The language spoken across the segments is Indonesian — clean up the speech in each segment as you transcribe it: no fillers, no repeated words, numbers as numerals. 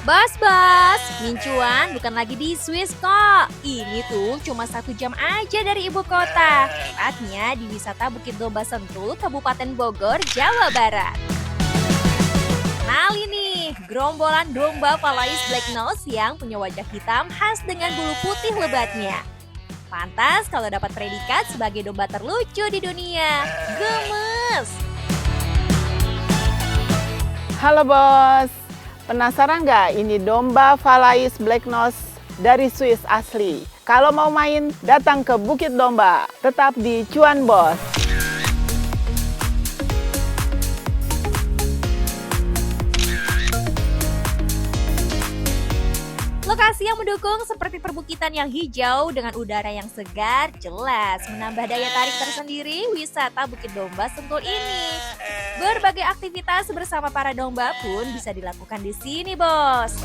Bos, Mincuan bukan lagi di Swiss kok. Ini tuh cuma 1 jam aja dari ibu kota. Tepatnya di wisata Bukit Domba Sentul, Kabupaten Bogor, Jawa Barat. Kenali nih, gerombolan domba Valais Black Nose yang punya wajah hitam khas dengan bulu putih lebatnya. Pantas kalau dapat predikat sebagai domba terlucu di dunia. Gemes! Halo bos, penasaran nggak ini domba Valais Black Nose dari Swiss asli? Kalau mau main, datang ke Bukit Domba, tetap di Cuan Bos. Lokasi yang mendukung seperti perbukitan yang hijau dengan udara yang segar jelas menambah daya tarik tersendiri wisata Bukit Domba Sentul ini. Berbagai aktivitas bersama para domba pun bisa dilakukan di sini, Bos.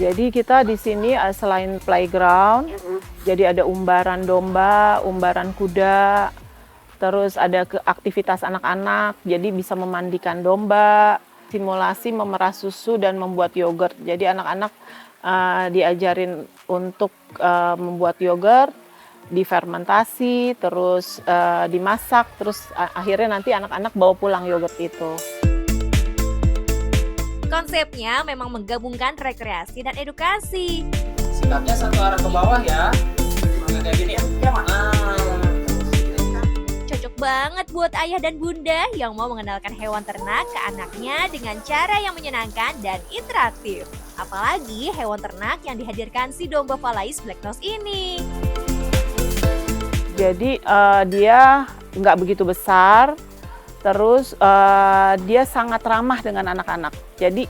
Jadi kita di sini selain playground, jadi ada umbaran domba, umbaran kuda, terus ada aktivitas anak-anak, jadi bisa memandikan domba, simulasi memerah susu dan membuat yogurt. Jadi anak-anak diajarin untuk membuat yogurt, difermentasi, terus dimasak, terus akhirnya nanti anak-anak bawa pulang yogurt itu. Konsepnya memang menggabungkan rekreasi dan edukasi. Sikapnya satu arah ke bawah ya. Kayak gini ya. Cocok banget buat ayah dan bunda yang mau mengenalkan hewan ternak ke anaknya dengan cara yang menyenangkan dan interaktif. Apalagi hewan ternak yang dihadirkan si domba Valais Black Nose ini. Jadi dia nggak begitu besar, terus dia sangat ramah dengan anak-anak. Jadi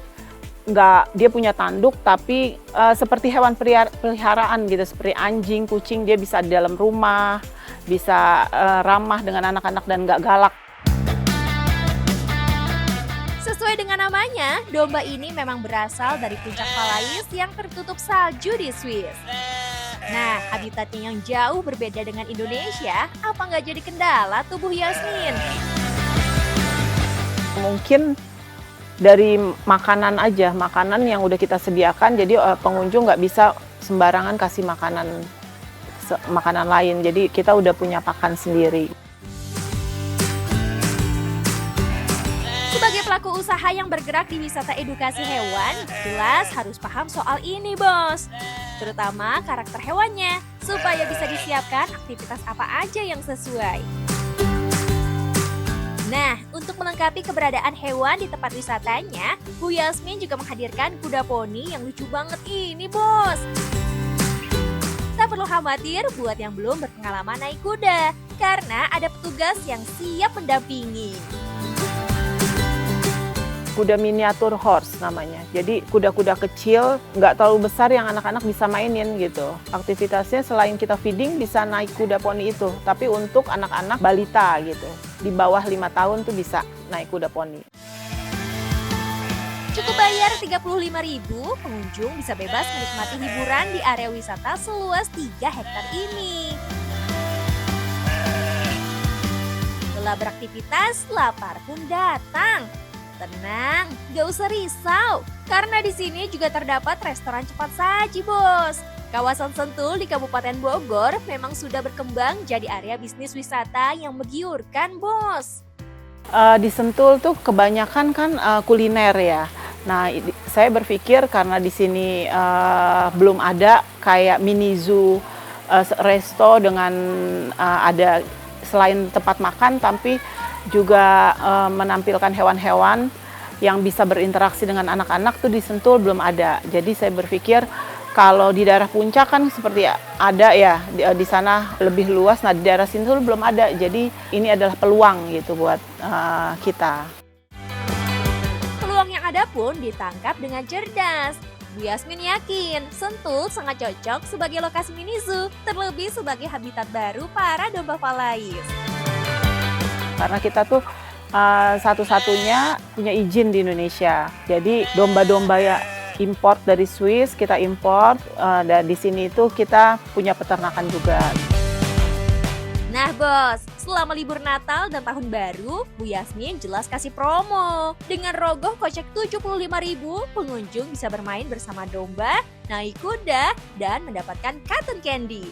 dia punya tanduk, tapi seperti hewan peliharaan gitu, seperti anjing, kucing, dia bisa di dalam rumah, bisa ramah dengan anak-anak dan nggak galak. Sesuai dengan namanya, domba ini memang berasal dari puncak Valais yang tertutup salju di Swiss. Nah, habitatnya yang jauh berbeda dengan Indonesia, apa nggak jadi kendala tubuh Yasmin? Mungkin dari makanan aja, makanan yang udah kita sediakan, jadi pengunjung nggak bisa sembarangan kasih makanan lain. Jadi kita udah punya pakan sendiri. Sebagai pelaku usaha yang bergerak di wisata edukasi hewan, jelas harus paham soal ini, Bos. Terutama karakter hewannya, supaya bisa disiapkan aktivitas apa aja yang sesuai. Nah, untuk melengkapi keberadaan hewan di tempat wisatanya, Bu Yasmin juga menghadirkan kuda poni yang lucu banget ini, Bos. Tak perlu khawatir buat yang belum berpengalaman naik kuda, karena ada petugas yang siap mendampingi. Kuda miniatur horse namanya. Jadi kuda-kuda kecil, nggak terlalu besar yang anak-anak bisa mainin gitu. Aktivitasnya selain kita feeding bisa naik kuda poni itu, tapi untuk anak-anak balita gitu. Di bawah 5 tahun tuh bisa naik kuda poni. Cukup bayar Rp35.000, pengunjung bisa bebas menikmati hiburan di area wisata seluas 3 hektar ini. Setelah beraktivitas, lapar pun datang. Tenang, gak usah risau, karena di sini juga terdapat restoran cepat saji, Bos. Kawasan Sentul di Kabupaten Bogor memang sudah berkembang jadi area bisnis wisata yang menggiurkan, Bos. Di Sentul tuh kebanyakan kan kuliner ya. Nah, saya berpikir karena di sini belum ada kayak mini zoo, resto dengan ada selain tempat makan, tapi juga menampilkan hewan-hewan yang bisa berinteraksi dengan anak-anak tuh di Sentul belum ada. Jadi saya berpikir kalau di daerah puncak kan seperti ada ya, di sana lebih luas. Nah, di daerah Sentul belum ada. Jadi ini adalah peluang gitu buat kita. Peluang yang ada pun ditangkap dengan cerdas. Bu Yasmin yakin Sentul sangat cocok sebagai lokasi mini zoo, terlebih sebagai habitat baru para domba Valais. Karena kita tuh satu-satunya punya izin di Indonesia. Jadi domba-domba ya import dari Swiss, kita import, dan di sini tuh kita punya peternakan juga. Nah, Bos, Selama libur Natal dan Tahun Baru, Bu Yasmin jelas kasih promo. Dengan rogoh kocek 75.000, pengunjung bisa bermain bersama domba, naik kuda, dan mendapatkan cotton candy.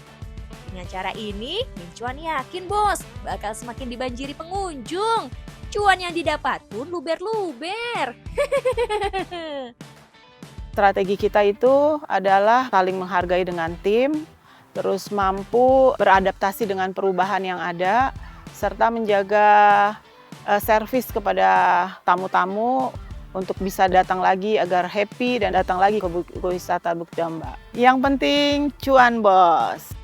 Dengan cara ini, Mincuan yakin bos bakal semakin dibanjiri pengunjung. Cuan yang didapat pun luber-luber. Strategi kita itu adalah saling menghargai dengan tim, terus mampu beradaptasi dengan perubahan yang ada, serta menjaga servis kepada tamu-tamu untuk bisa datang lagi agar happy dan datang lagi ke wisata Bukit Jamba. Yang penting cuan bos.